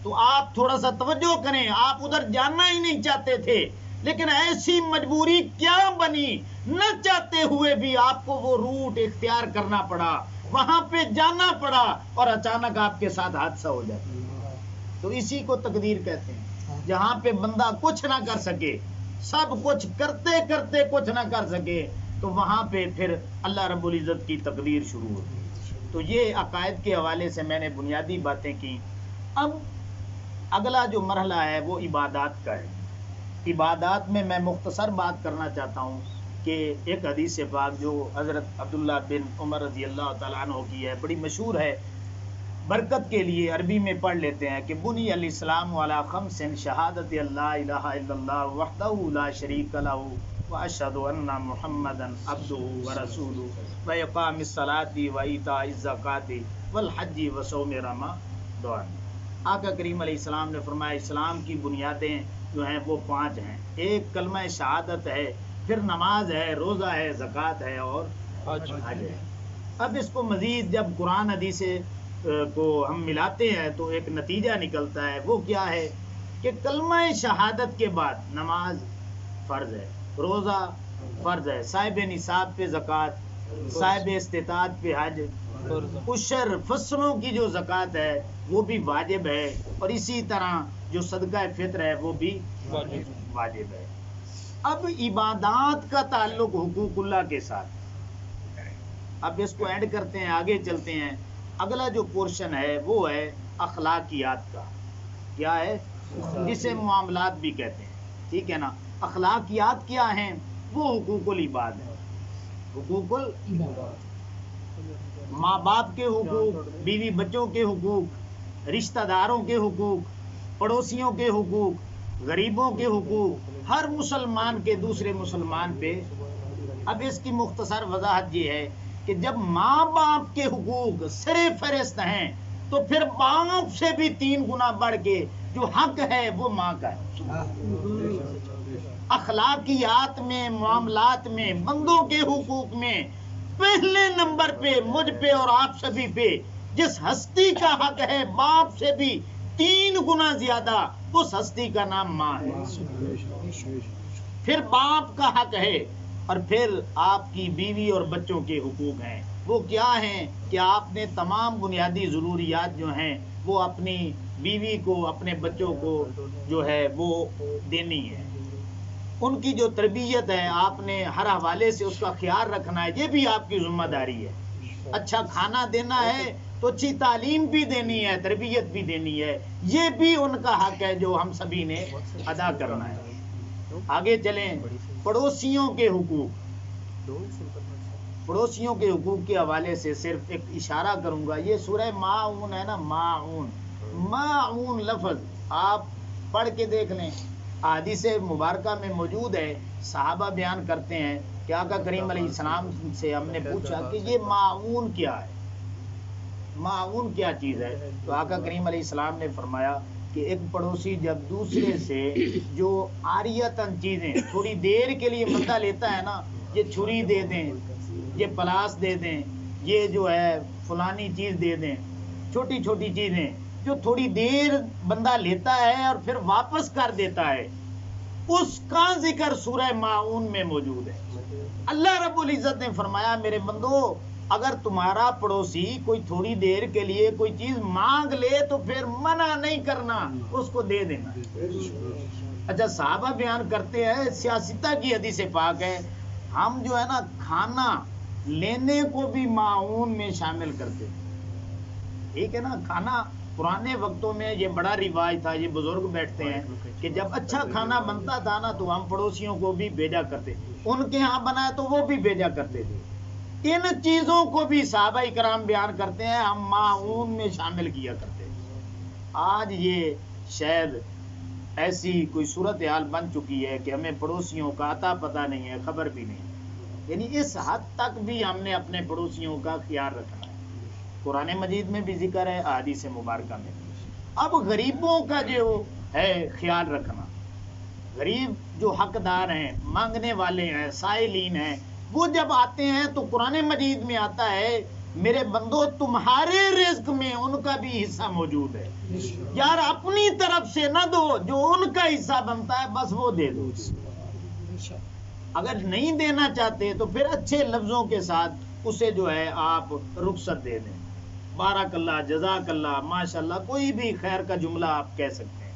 تو آپ تھوڑا سا توجہ کریں, آپ ادھر جانا ہی نہیں چاہتے تھے لیکن ایسی مجبوری کیا بنی, نہ چاہتے ہوئے بھی آپ کو وہ روٹ اختیار کرنا پڑا, وہاں پہ جانا پڑا اور اچانک آپ کے ساتھ حادثہ ہو جاتا ہے. تو اسی کو تقدیر کہتے ہیں. جہاں پہ بندہ کچھ نہ کر سکے, سب کچھ کرتے کرتے کچھ نہ کر سکے, تو وہاں پہ پھر اللہ رب العزت کی تقدیر شروع ہوتی ہے. تو یہ عقائد کے حوالے سے میں نے بنیادی باتیں کی. اب اگلا جو مرحلہ ہے وہ عبادات کا ہے. عبادات میں مختصر بات کرنا چاہتا ہوں کہ ایک حدیث پاک جو حضرت عبداللہ بن عمر رضی اللہ تعالیٰ عنہ کی ہے, بڑی مشہور ہے, برکت کے لیے عربی میں پڑھ لیتے ہیں کہ بنی الاسلام علی خمس شہادت اللہ الہ الا اللہ وحدہ لا شریک لہ واشہد ان محمدا عبدہ ورسولہ واقام الصلاۃ وایتاء الزکوٰۃ والحج وصوم رمضان. آقا کریم علیہ السلام نے فرمایا اسلام کی بنیادیں جو ہیں وہ 5 ہیں. ایک کلمہ شہادت ہے, پھر نماز ہے, روزہ ہے, زکوٰۃ ہے اور حج ہے. اب اس کو مزید جب قرآن حدیث کو ہم ملاتے ہیں تو ایک نتیجہ نکلتا ہے. وہ کیا ہے کہ کلمہ شہادت کے بعد نماز فرض ہے, روزہ فرض ہے, صاحب نصاب پہ زکوٰۃ, صاحب استطاعت پہ حج, عشر فصلوں کی جو زکوٰۃ ہے وہ بھی واجب ہے, اور اسی طرح جو صدقہ فطر ہے وہ بھی واجب ہے. اب عبادات کا تعلق حقوق اللہ کے ساتھ. اب اس کو ایڈ کرتے ہیں, آگے چلتے ہیں. اگلا جو پورشن ہے وہ ہے اخلاقیات کا. کیا ہے؟ جسے معاملات بھی کہتے ہیں. ٹھیک ہے نا. اخلاقیات کیا ہیں؟ وہ حقوق العباد ہے. حقوق ماں باپ کے حقوق, بیوی بچوں کے حقوق, رشتہ داروں کے حقوق, پڑوسیوں کے حقوق, غریبوں کے حقوق, ہر مسلمان کے دوسرے مسلمان پہ. اب اس کی مختصر وضاحت یہ ہے کہ جب ماں باپ کے حقوق سرے فہرست ہیں تو پھر باپ سے بھی 3 گنا بڑھ کے جو حق ہے وہ ماں کا ہے. اخلاقیات میں, معاملات میں, بندوں کے حقوق میں پہلے نمبر پہ مجھ پہ اور آپ سبھی پہ جس ہستی کا حق ہے باپ سے بھی 3 گنا زیادہ, اس ہستی کا نام ماں ہے. پھر باپ کا حق ہے, اور پھر آپ کی بیوی اور بچوں کے حقوق ہیں. وہ کیا ہیں کہ آپ نے تمام بنیادی ضروریات جو ہیں وہ اپنی بیوی کو, اپنے بچوں کو جو ہے وہ دینی ہے. ان کی جو تربیت ہے آپ نے ہر حوالے سے اس کا خیال رکھنا ہے, یہ بھی آپ کی ذمہ داری ہے. اچھا کھانا دینا ہے تو اچھی تعلیم بھی دینی ہے, تربیت بھی دینی ہے, یہ بھی ان کا حق ہے جو ہم سبھی نے ادا کرنا ہے. آگے چلیں. پڑوسیوں کے حقوق. پڑوسیوں کے حقوق کے حوالے سے صرف ایک اشارہ کروں گا. یہ سورہ ماعون ہے نا, ماعون, ماعون لفظ آپ پڑھ کے دیکھ لیں, حدیث مبارکہ میں موجود ہے. صحابہ بیان کرتے ہیں کہ آقا کریم علیہ السلام سے ہم نے پوچھا کہ یہ ماعون کیا ہے, ماعون کیا چیز ہے؟ تو آقا کریم علیہ السلام نے فرمایا کہ ایک پڑوسی جب دوسرے سے جو عاریتاً چیزیں تھوڑی دیر کے لیے بندہ لیتا ہے نا, یہ چھری دے دیں, یہ پلاس دے دیں, یہ جو ہے فلانی چیز دے دیں, چھوٹی چھوٹی چیزیں جو تھوڑی دیر بندہ لیتا ہے اور پھر واپس کر دیتا ہے, اس کا ذکر سورہ ماعون میں موجود ہے. اللہ رب العزت نے فرمایا میرے بندو اگر تمہارا پڑوسی کوئی تھوڑی دیر کے لیے کوئی چیز مانگ لے تو پھر منع نہیں کرنا, اس کو دے دینا. اچھا صحابہ بیان کرتے ہیں, سیاستہ کی حدیث پاک ہے, ہم جو ہے نا کھانا لینے کو بھی ماعون میں شامل کرتے ہیں. ٹھیک ہے نا, کھانا پرانے وقتوں میں یہ بڑا رواج تھا، یہ بزرگ بیٹھتے ہیں کہ جب اچھا کھانا بنتا تھا نا تو ہم پڑوسیوں کو بھی بھیجا کرتے، ان کے ہاں بنا تو وہ بھی بھیجا کرتے تھے۔ ان چیزوں کو بھی صحابہ کرام بیان کرتے ہیں ہم معاون میں شامل کیا کرتے ہیں۔ آج یہ شاید ایسی کوئی صورتحال بن چکی ہے کہ ہمیں پڑوسیوں کا عطا پتہ نہیں ہے، خبر بھی نہیں ہے۔ یعنی اس حد تک بھی ہم نے اپنے پڑوسیوں کا خیال رکھنا ہے۔ قرآن مجید میں بھی ذکر ہے، احادیث مبارکہ میں بھی۔ اب غریبوں کا جو ہے خیال رکھنا، غریب جو حقدار ہیں، مانگنے والے ہیں، سائلین ہیں، وہ جب آتے ہیں تو قرآن مجید میں آتا ہے میرے بندو تمہارے رزق میں ان کا بھی حصہ موجود ہے، یار اپنی طرف سے نہ دو، جو ان کا حصہ بنتا ہے بس وہ دے دو۔ اگر نہیں دینا چاہتے تو پھر اچھے لفظوں کے ساتھ اسے جو ہے آپ رخصت دے دیں، بارک اللہ، جزاک اللہ، ماشاء اللہ، کوئی بھی خیر کا جملہ آپ کہہ سکتے ہیں۔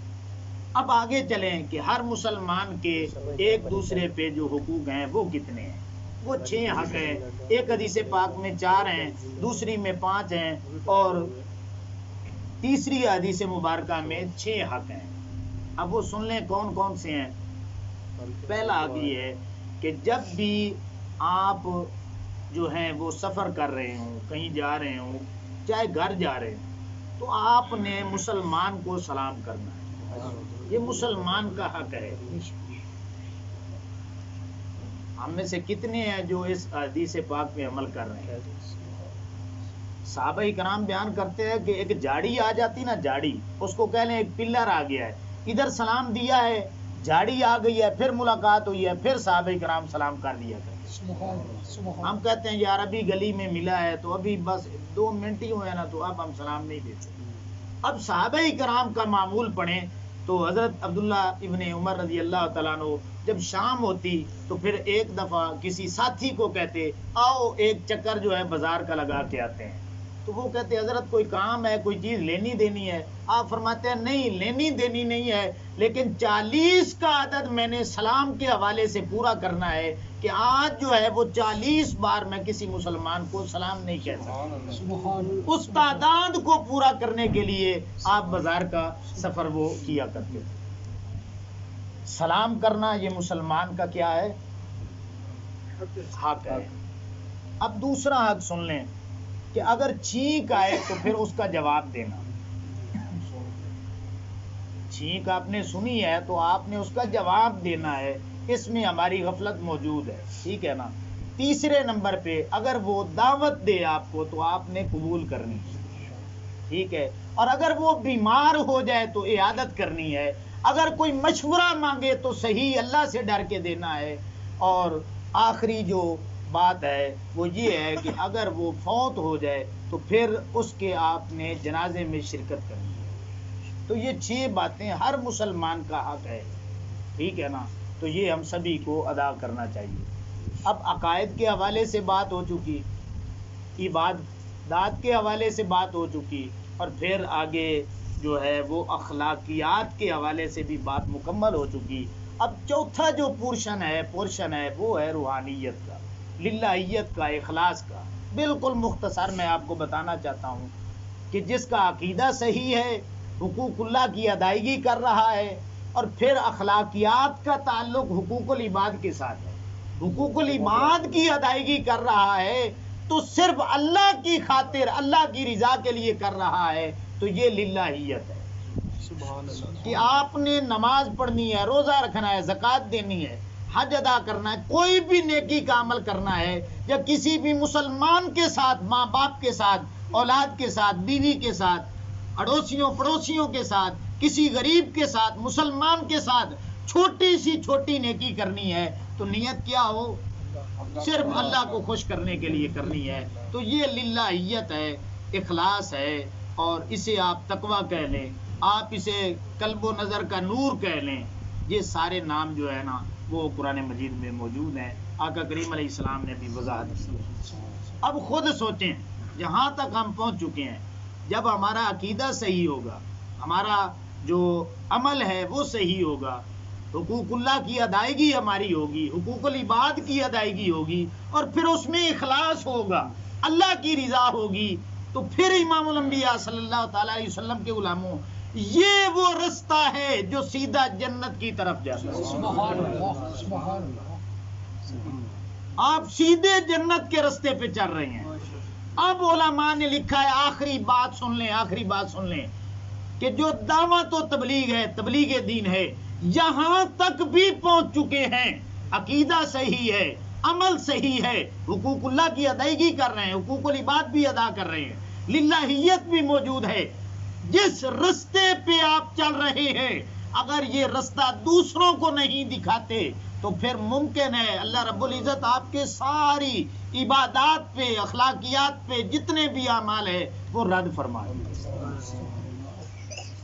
اب آگے چلیں کہ ہر مسلمان کے ایک دوسرے پہ جو حقوق ہیں وہ کتنے ہیں؟ وہ 6 حق ہیں۔ ایک حدیث پاک میں 4 ہیں، دوسری میں 5 ہیں، اور تیسری حدیث مبارکہ میں 6 حق ہیں۔ اب وہ سن لیں کون کون سے ہیں۔ پہلا حق یہ ہے کہ جب بھی آپ جو ہیں وہ سفر کر رہے ہوں، کہیں جا رہے ہوں، چاہے گھر جا رہے ہوں، تو آپ نے مسلمان کو سلام کرنا ہے، یہ مسلمان کا حق ہے۔ ہم میں سے کتنے ہیں جو اس حدیث پاک پہ عمل کر رہے ہیں؟ صحابہ کرام بیان کرتے ہیں کہ ایک جھاڑی آ جاتی نا، جھاڑی، اس کو کہہ لیں ایک پلر آ گیا ہے، ادھر سلام دیا ہے، جھاڑی آ گئی ہے، پھر ملاقات ہوئی ہے، پھر صحابہ کرام سلام کر دیا کرتے۔ ہم کہتے ہیں یار ابھی گلی میں ملا ہے تو ابھی بس 2 منٹ ہی ہوئے نا تو اب ہم سلام نہیں دیتے۔ اب صحابہ کرام کا معمول پڑھیں تو حضرت عبداللہ ابن عمر رضی اللہ تعالیٰ عنہ جب شام ہوتی تو پھر ایک دفعہ کسی ساتھی کو کہتے آؤ ایک چکر جو ہے بازار کا لگا کے آتے ہیں، تو وہ کہتے حضرت کوئی کام ہے، کوئی چیز لینی دینی ہے؟ آپ فرماتے ہیں نہیں لینی دینی نہیں ہے، لیکن 40 کا عدد میں نے سلام کے حوالے سے پورا کرنا ہے کہ آج جو ہے وہ 40 بار میں کسی مسلمان کو سلام نہیں کہہ سکتا۔ اس تعداد کو پورا کرنے کے لیے آپ بازار کا سفر وہ کیا کرتے تھے۔ سلام کرنا یہ مسلمان کا کیا ہے؟ حق ہے۔ اب دوسرا حق سن لیں کہ اگر چھینک آئے تو پھر اس کا جواب دینا۔ چھینک آپ نے سنی ہے تو آپ نے اس کا جواب دینا ہے، اس میں ہماری غفلت موجود ہے، ٹھیک ہے نا۔ تیسرے نمبر پہ اگر وہ دعوت دے آپ کو تو آپ نے قبول کرنی ہے، ٹھیک ہے، اور اگر وہ بیمار ہو جائے تو عیادت کرنی ہے، اگر کوئی مشورہ مانگے تو صحیح اللہ سے ڈر کے دینا ہے، اور آخری جو بات ہے وہ یہ ہے کہ اگر وہ فوت ہو جائے تو پھر اس کے آپ نے جنازے میں شرکت کرنی ہے۔ تو یہ 6 باتیں ہر مسلمان کا حق ہے، ٹھیک ہے نا، تو یہ ہم سبھی کو ادا کرنا چاہیے۔ اب عقائد کے حوالے سے بات ہو چکی، عبادات کے حوالے سے بات ہو چکی، اور پھر آگے جو ہے وہ اخلاقیات کے حوالے سے بھی بات مکمل ہو چکی۔ اب چوتھا جو پورشن ہے وہ ہے روحانیت کا، للہیت کا، اخلاص کا۔ بالکل مختصر میں آپ کو بتانا چاہتا ہوں کہ جس کا عقیدہ صحیح ہے، حقوق اللہ کی ادائیگی کر رہا ہے، اور پھر اخلاقیات کا تعلق حقوق العباد کے ساتھ ہے، حقوق العباد کی ادائیگی کر رہا ہے تو صرف اللہ کی خاطر، اللہ کی رضا کے لیے کر رہا ہے، تو یہ للہیت ہے کہ آپ نے نماز پڑھنی ہے، روزہ رکھنا ہے، زکوٰۃ دینی ہے، حج ادا کرنا ہے، کوئی بھی نیکی کا عمل کرنا ہے، یا کسی بھی مسلمان کے ساتھ، ماں باپ کے ساتھ، اولاد کے ساتھ، بیوی کے ساتھ، اڑوسیوں پڑوسیوں کے ساتھ، کسی غریب کے ساتھ، مسلمان کے ساتھ چھوٹی سی چھوٹی نیکی کرنی ہے تو نیت کیا ہو؟ صرف اللہ کو خوش کرنے کے لیے کرنی ہے، تو یہ للہیت ہے، اخلاص ہے، اور اسے آپ تقویٰ کہہ لیں، آپ اسے قلب و نظر کا نور کہہ لیں۔ یہ سارے نام جو ہے نا وہ قرآن مجید میں موجود ہیں، آقا کریم علیہ السلام نے بھی وضاحت کی۔ اب خود سوچیں، جہاں تک ہم پہنچ چکے ہیں، جب ہمارا عقیدہ صحیح ہوگا، ہمارا جو عمل ہے وہ صحیح ہوگا، حقوق اللہ کی ادائیگی ہماری ہوگی، حقوق العباد کی ادائیگی ہوگی، اور پھر اس میں اخلاص ہوگا، اللہ کی رضا ہوگی، تو پھر امام الانبیاء صلی اللہ تعالی علیہ وسلم کے غلاموں، یہ وہ رستہ ہے جو سیدھا جنت کی طرف جاتا ہے. سبحان اللہ، سبحان اللہ. آپ سیدھے جنت کے رستے پہ چل رہے ہیں. اب علماء نے لکھا ہے، آخری بات سن لیں کہ جو دعوت و تبلیغ ہے، تبلیغ دین ہے، یہاں تک بھی پہنچ چکے ہیں، عقیدہ صحیح ہے، عمل صحیح ہے، حقوق اللہ کی ادائیگی کر رہے ہیں، حقوق العباد بھی ادا کر رہے ہیں، للہیت بھی موجود ہے. جس رستے پہ آپ چل رہے ہیں، اگر یہ رستہ دوسروں کو نہیں دکھاتے تو پھر ممکن ہے اللہ رب العزت آپ کے ساری عبادات پہ، اخلاقیات پہ، جتنے بھی اعمال ہے وہ رد فرمائے.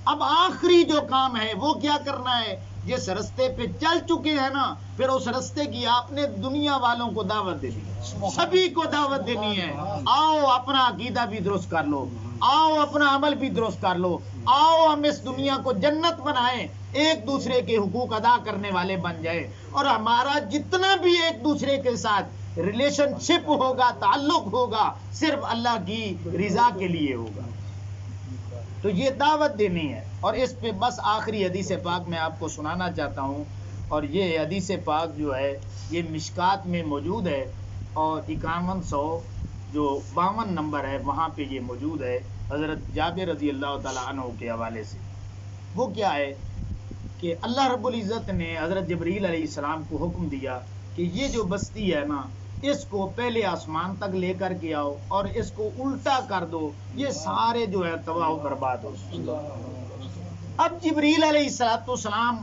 اب آخری جو کام ہے وہ کیا کرنا ہے؟ جس رستے پہ چل چکے ہیں نا، پھر اس رستے کی آپ نے دنیا والوں کو دعوت دینی ہے، سبھی کو دعوت دینی ہے. آؤ اپنا عقیدہ بھی درست کر لو، آؤ اپنا عمل بھی درست کر لو، آؤ ہم اس دنیا کو جنت بنائیں، ایک دوسرے کے حقوق ادا کرنے والے بن جائے، اور ہمارا جتنا بھی ایک دوسرے کے ساتھ ریلیشن شپ ہوگا، تعلق ہوگا، صرف اللہ کی رضا کے لیے ہوگا. تو یہ دعوت دینی ہے. اور اس پہ بس آخری حدیث پاک میں آپ کو سنانا چاہتا ہوں، اور یہ حدیث پاک جو ہے یہ مشکات میں موجود ہے، اور 5152 نمبر ہے، وہاں پہ یہ موجود ہے، حضرت جابر رضی اللہ تعالیٰ عنہ کے حوالے سے. وہ کیا ہے کہ اللہ رب العزت نے حضرت جبریل علیہ السلام کو حکم دیا کہ یہ جو بستی ہے نا، اس کو پہلے آسمان تک لے کر کے آؤ اور اس کو الٹا کر دو، یہ سارے جو ہے تباہ و برباد ہو. اب جبریل علیہ السلام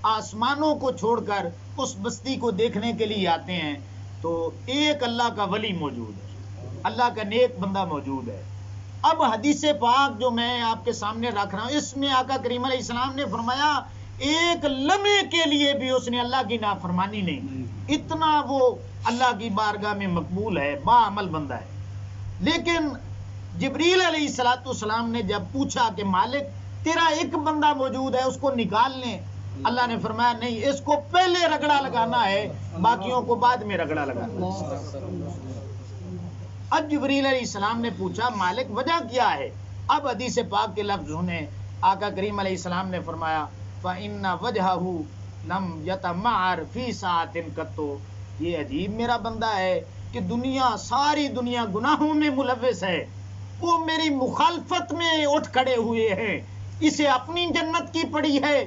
آسمانوں کو چھوڑ کر اس بستی کو دیکھنے کے لیے آتے ہیں، تو ایک اللہ کا ولی موجود ہے، اللہ کا نیک بندہ موجود ہے. اب حدیث پاک جو میں آپ کے سامنے رکھ رہا ہوں، اس میں آقا کریم علیہ السلام نے فرمایا ایک لمحے کے لیے بھی اس نے اللہ کی نافرمانی نہیں، اتنا وہ اللہ کی بارگاہ میں مقبول ہے، با عمل بندہ ہے. لیکن جبریل علیہ السلام نے جب پوچھا کہ مالک تیرا ایک بندہ موجود ہے، اس کو نکال لیں، اللہ نے فرمایا نہیں، اس کو پہلے رگڑا لگانا ہے، باقیوں کو بعد میں رگڑا لگانا ہے. اب جبریل علیہ السلام نے پوچھا مالک وجہ کیا ہے؟ اب حدیث پاک کے لفظ سنیں، آقا کریم علیہ السلام نے فرمایا فَإِنَّ وَجْهَهُ لَمْ يَتَمَعَّرْ فِي سَاعَةٍ قَطُّ. یہ عجیب میرا بندہ ہے کہ ساری دنیا گناہوں میں ملوث ہے، وہ میری مخالفت میں اٹھ کھڑے ہوئے ہیں، اسے اپنی جنت کی پڑی ہے،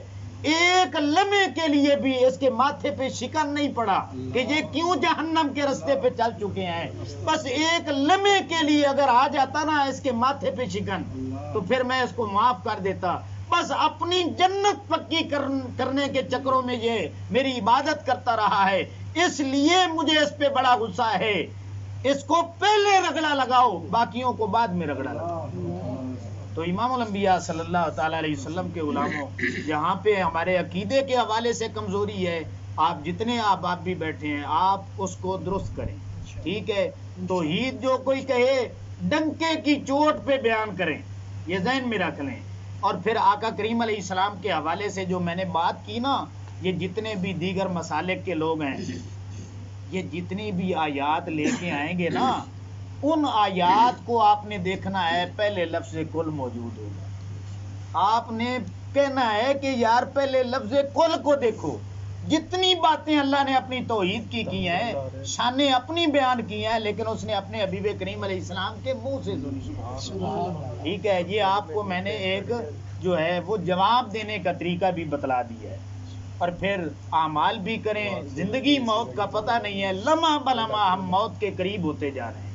ایک لمحے کے لیے بھی اس کے ماتھے پہ شکن نہیں پڑا کہ یہ کیوں جہنم کے رستے پہ چل چکے ہیں. بس ایک لمحے کے لیے اگر آ جاتا نا اس کے ماتھے پہ شکن، تو پھر میں اس کو معاف کر دیتا. بس اپنی جنت پکی کرنے کے چکروں میں یہ میری عبادت کرتا رہا ہے، اس لیے مجھے اس پہ بڑا غصہ ہے. اس کو پہلے رگڑا لگاؤ، باقیوں کو بعد میں رگڑا لگاؤ. تو امام الانبیاء صلی اللہ تعالی علیہ وسلم کے غلاموں، جہاں پہ ہمارے عقیدے کے حوالے سے کمزوری ہے، آپ جتنے آپ بھی بیٹھے ہیں آپ اس کو درست کریں، ٹھیک ہے؟ توحید جو کوئی کہے ڈنکے کی چوٹ پہ بیان کریں، یہ ذہن میں رکھ لیں. اور پھر آقا کریم علیہ السلام کے حوالے سے جو میں نے بات کی نا، یہ جتنے بھی دیگر مسالک کے لوگ ہیں، یہ جتنی بھی آیات لے کے آئیں گے نا، ان آیات کو آپ نے دیکھنا ہے پہلے لفظ کل موجود ہوگا. آپ نے کہنا ہے کہ یار پہلے لفظ کل کو دیکھو، جتنی باتیں اللہ نے اپنی توحید کی ہیں، شانیں اپنی بیان کی ہیں، لیکن اس نے اپنے حبیب کریم علیہ السلام کے منہ سے سنی. ٹھیک ہے، یہ آپ کو میں نے ایک جو ہے وہ جواب دینے کا طریقہ بھی بتلا دیا ہے. اور پھر اعمال بھی کریں، زندگی موت کا پتہ نہیں ہے، لمحہ بلمحہ ہم موت کے قریب ہوتے جا رہے ہیں،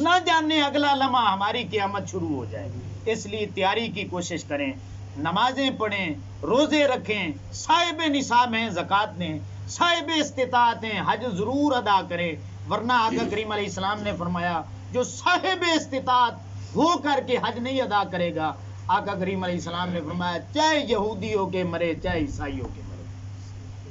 نہ جانے اگلا لمحہ ہماری قیامت شروع ہو جائے. اس لیے تیاری کی کوشش کریں، نمازیں پڑھیں، روزے رکھیں، صاحب نصاب ہیں زکوٰۃ دیں، صاحب استطاعت ہیں حج ضرور ادا کریں. ورنہ آقا کریم علیہ السلام نے فرمایا جو صاحب استطاعت ہو کر کے حج نہیں ادا کرے گا، آقا کریم علیہ السلام نے فرمایا چاہے یہودی ہو کے مرے چاہے عیسائی ہو کے مرے.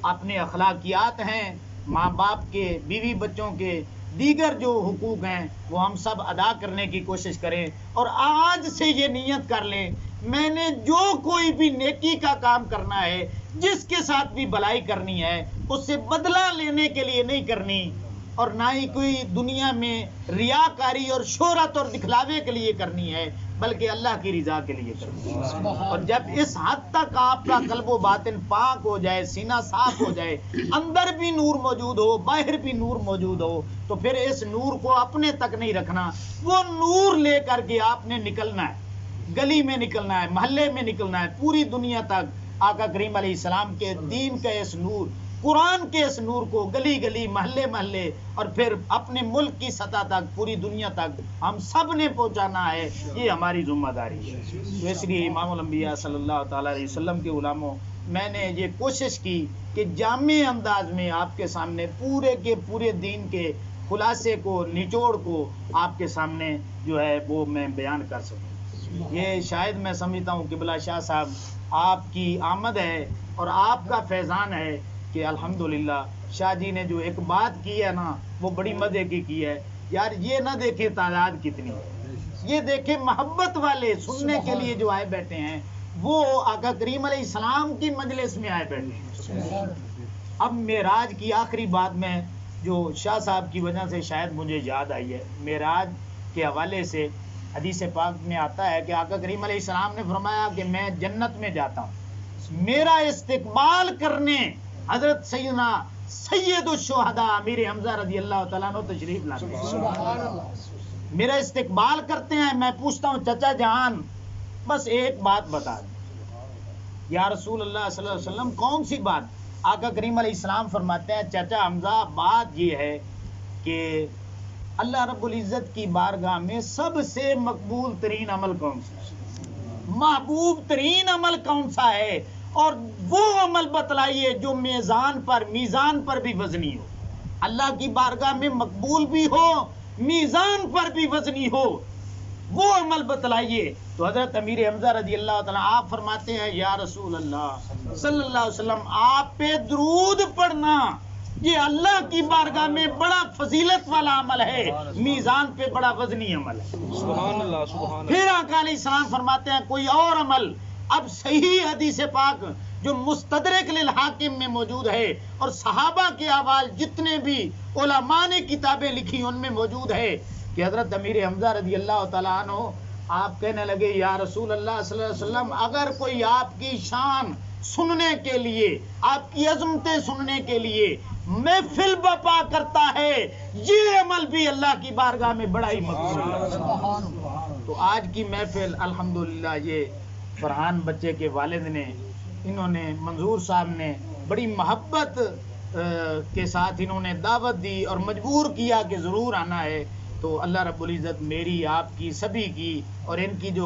اپنے اخلاقیات ہیں، ماں باپ کے، بیوی بچوں کے، دیگر جو حقوق ہیں وہ ہم سب ادا کرنے کی کوشش کریں. اور آج سے یہ نیت کر لیں میں نے جو کوئی بھی نیکی کا کام کرنا ہے، جس کے ساتھ بھی بھلائی کرنی ہے، اس سے بدلہ لینے کے لیے نہیں کرنی، اور نہ ہی کوئی دنیا میں ریاکاری اور شہرت اور دکھلاوے کے لیے کرنی ہے، بلکہ اللہ کی رضا کے لیے کرنی ہے۔ اور جب اس حد تک آپ کا قلب و باطن پاک ہو جائے، سینہ صاف ہو جائے، اندر بھی نور موجود ہو، باہر بھی نور موجود ہو، تو پھر اس نور کو اپنے تک نہیں رکھنا، وہ نور لے کر کے آپ نے نکلنا ہے، گلی میں نکلنا ہے، محلے میں نکلنا ہے، پوری دنیا تک آقا کریم علیہ السلام کے دین کا اس نور، قرآن کے اس نور کو گلی گلی، محلے محلے، اور پھر اپنے ملک کی سطح تک، پوری دنیا تک ہم سب نے پہنچانا ہے۔ یہ ہماری ذمہ داری ہے۔ تو اس لیے امام الانبیاء صلی اللہ تعالی علیہ وسلم کے غلاموں، میں نے یہ کوشش کی کہ جامع انداز میں آپ کے سامنے پورے کے پورے دین کے خلاصے کو، نچوڑ کو آپ کے سامنے جو ہے وہ میں بیان کر سکوں۔ یہ شاید میں سمجھتا ہوں کہ بلا شاہ صاحب آپ کی آمد ہے اور آپ کا فیضان ہے کہ الحمدللہ شاہ جی نے جو ایک بات کی ہے نا، وہ بڑی مزے کی ہے۔ یار یہ نہ دیکھیں تعداد کتنی ہے، یہ دیکھیں محبت والے سننے کے لیے جو آئے بیٹھے ہیں، وہ آقا کریم علیہ السلام کی مجلس میں آئے بیٹھے ہیں۔ اب معراج کی آخری بات میں جو شاہ صاحب کی وجہ سے شاید مجھے یاد آئی ہے، معراج کے حوالے سے حدیث پاک میں آتا ہے کہ آقا کریم علیہ السلام نے فرمایا کہ میں جنت میں جاتا ہوں، میرا استقبال کرنے حضرت سیدنا سید الشہداء امیر حمزہ رضی اللہ تعالیٰ عنہ تشریف لاتے ہیں، میرا استقبال کرتے ہیں۔ میں پوچھتا ہوں چچا جان بس ایک بات بتا دیں یا رسول اللہ صلی اللہ علیہ وسلم، کون سی بات؟ آقا کریم علیہ السلام فرماتے ہیں چچا حمزہ بات یہ ہے کہ اللہ رب العزت کی بارگاہ میں سب سے مقبول ترین عمل کون سا ہے، محبوب ترین عمل کون سا ہے، اور وہ عمل بتلائیے جو میزان پر بھی وزنی ہو، اللہ کی بارگاہ میں مقبول بھی ہو، میزان پر بھی وزنی ہو، وہ عمل بتلائیے۔ تو حضرت امیر حمزہ رضی اللہ تعالیٰ آپ فرماتے ہیں یا رسول اللہ صلی اللہ علیہ وسلم آپ پہ درود پڑھنا یہ اللہ کی بارگاہ میں بڑا فضیلت والا عمل ہے، میزان پہ بڑا وزنی عمل ہے۔ سبحان اللہ، سبحان اللہ۔ پھر آقا علیہ السلام فرماتے ہیں کوئی اور عمل، اب صحیح حدیث پاک جو مستدرک للحاکم میں موجود ہے اور صحابہ کے احوال جتنے بھی علماء نے کتابیں لکھی ان میں موجود ہے کہ حضرت امیر حمزہ رضی اللہ تعالیٰ عنہ آپ کہنے لگے یا رسول اللہ صلی اللہ علیہ وسلم اگر کوئی آپ کی شان سننے کے لیے، آپ کی عظمتیں سننے کے لیے محفل بپا کرتا ہے، یہ عمل بھی اللہ کی بارگاہ میں بڑا ہی مقبول ہے۔ تو آج کی محفل الحمدللہ یہ فرحان بچے کے والد نے، انہوں نے منظور صاحب نے بڑی محبت کے ساتھ انہوں نے دعوت دی اور مجبور کیا کہ ضرور آنا ہے۔ تو اللہ رب العزت میری آپ کی سبھی کی اور ان کی جو